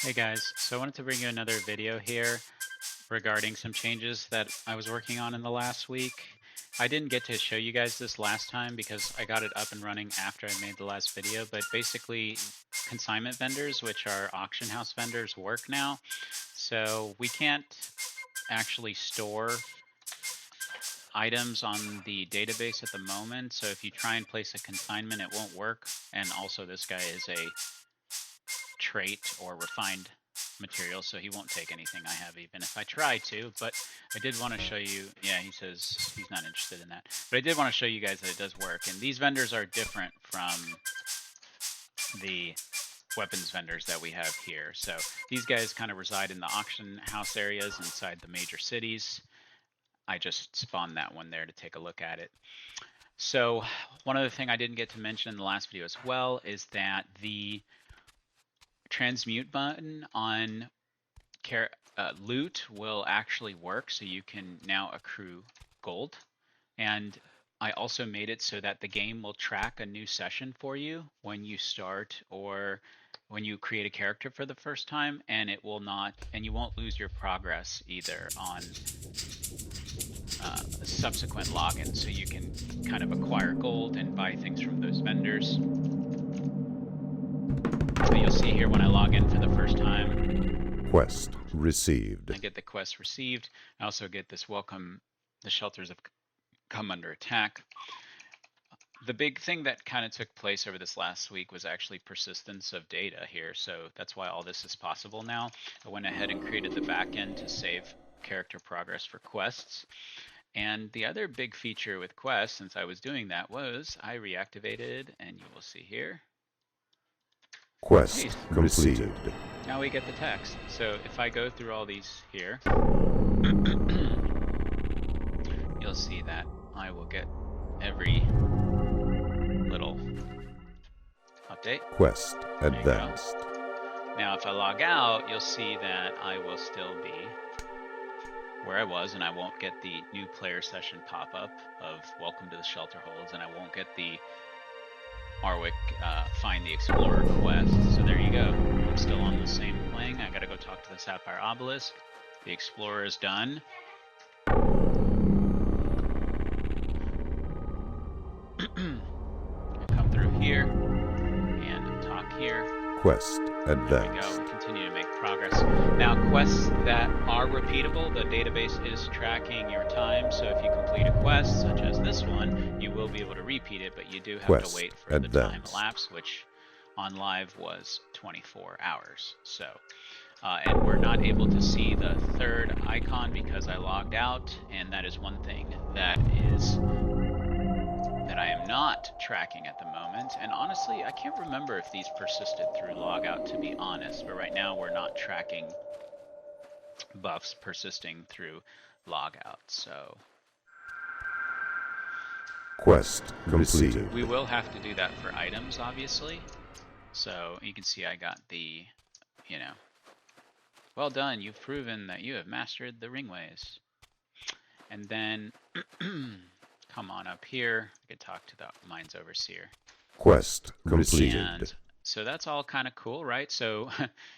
Hey guys, so I wanted to bring you another video here regarding some changes that I was working on in the last week. I didn't get to show you guys this last time because I got it up and running after I made the last video, but basically consignment vendors, which are auction house vendors, work now. So we can't actually store items on the database at the moment. So if you try and place a consignment, it won't work. And also this guy is a trait or refined material, so he won't take anything I have even if I try to. But I did want to show you, yeah, he says he's not interested in that, but I did want to show you guys that it does work. And these vendors are different from the weapons vendors that we have here. So these guys kind of reside in the auction house areas inside the major cities. I just spawned that one there to take a look at it. So one other thing I didn't get to mention in the last video as well is that the transmute button on loot will actually work, so you can now accrue gold. And I also made it so that the game will track a new session for you when you start or when you create a character for the first time, and it will not, and you won't lose your progress either on subsequent logins, so you can kind of acquire gold and buy things from those vendors. So you'll see here when I log in for the first time, Quest received. I get the quest received. I also get this welcome, the shelters have come under attack. The big thing that kind of took place over this last week was actually persistence of data here. So that's why all this is possible now. I went ahead and created the backend to save character progress for quests. And the other big feature with quests, since I was doing that, was I reactivated, and you will see here. Quest Hey, completed. now we get the text. So if I go through all these here, you'll see that I will get every little update. Quest advanced. Now if I log out, you'll see that I will still be where I was, and I won't get the new player session pop-up of welcome to the shelter holds, and I won't get the Arwick find the explorer quest. So there you go. I'm still on the same thing. I gotta go talk to the Sapphire Obelisk. The explorer is done. Come through here and talk here. Quest advanced. There we go. We continue to make progress. Now, quests that are repeatable, the database is tracking your time. So if you complete a quest, such as this one, you will be able to repeat it, but you do have to wait for the time elapse, which on live was 24 hours. So, and we're not able to see the third icon because I logged out, and that is one thing that I am not tracking at the moment. And honestly, I can't remember if these persisted through logout, to be honest, but right now we're not tracking buffs persisting through logout. So quest completed. We will have to do that for items, obviously. So you can see I got the, you know, well done, you've proven that you have mastered the ringways. And then come on up here. I could talk to the Mines Overseer. Quest completed. And so that's all kind of cool, right? So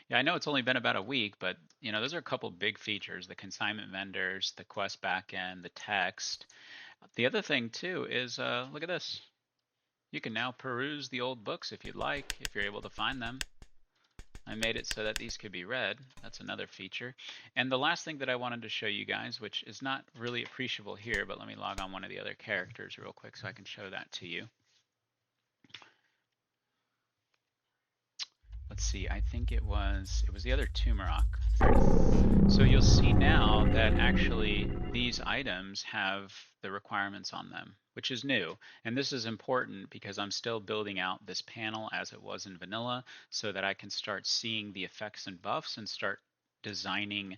yeah, I know it's only been about a week, but you know, those are a couple big features: the consignment vendors, the quest backend, the text. The other thing too is look at this. You can now peruse the old books if you'd like, if you're able to find them. I made it so that these could be read. That's another feature. And the last thing that I wanted to show you guys, which is not really appreciable here, but let me log on one of the other characters real quick so I can show that to you. Let's see, I think it was the other Tumarok. So you'll see now that actually these items have the requirements on them, which is new. And this is important because I'm still building out this panel as it was in vanilla so that I can start seeing the effects and buffs and start designing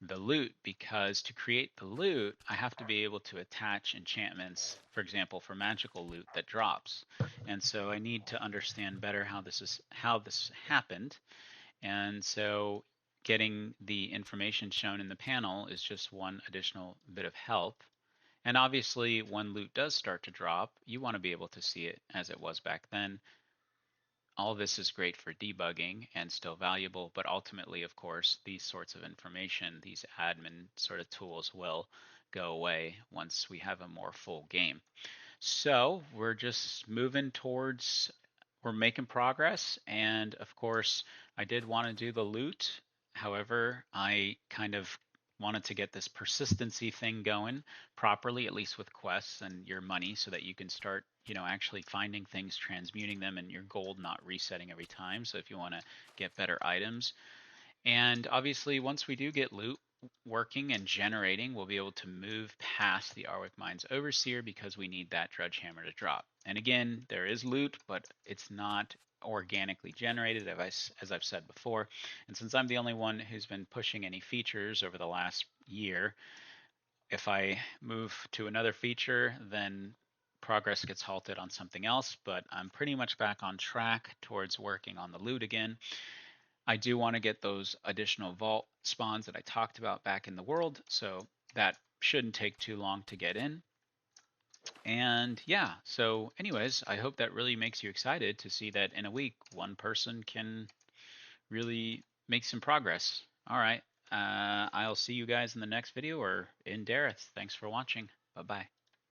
the loot, because to create the loot, I have to be able to attach enchantments, for example, for magical loot that drops. And so I need to understand better how this happened. And so getting the information shown in the panel is just one additional bit of help. And obviously, when loot does start to drop, you want to be able to see it as it was back then. all this is great for debugging and still valuable, but ultimately, of course, these sorts of information, these admin sort of tools will go away once we have a more full game. So we're just moving towards, we're making progress. And of course, I did want to do the loot. However, I kind of wanted to get this persistency thing going properly, at least with quests and your money, so that you can start, actually finding things, transmuting them, and your gold not resetting every time. So if you want to get better items, and obviously, once we do get loot working and generating, we'll be able to move past the Arwick Mines Overseer because we need that Drudge Hammer to drop. And again, there is loot, but it's not organically generated, as I've said before. And since I'm the only one who's been pushing any features over the last year, if I move to another feature, then progress gets halted on something else. But I'm pretty much back on track towards working on the loot again. I do want to get those additional vault spawns that I talked about back in the world, so that shouldn't take too long to get in. And yeah, so anyways, I hope that really makes you excited to see that in a week, one person can really make some progress. All right, I'll see you guys in the next video or in Dareth. Thanks for watching. Bye-bye.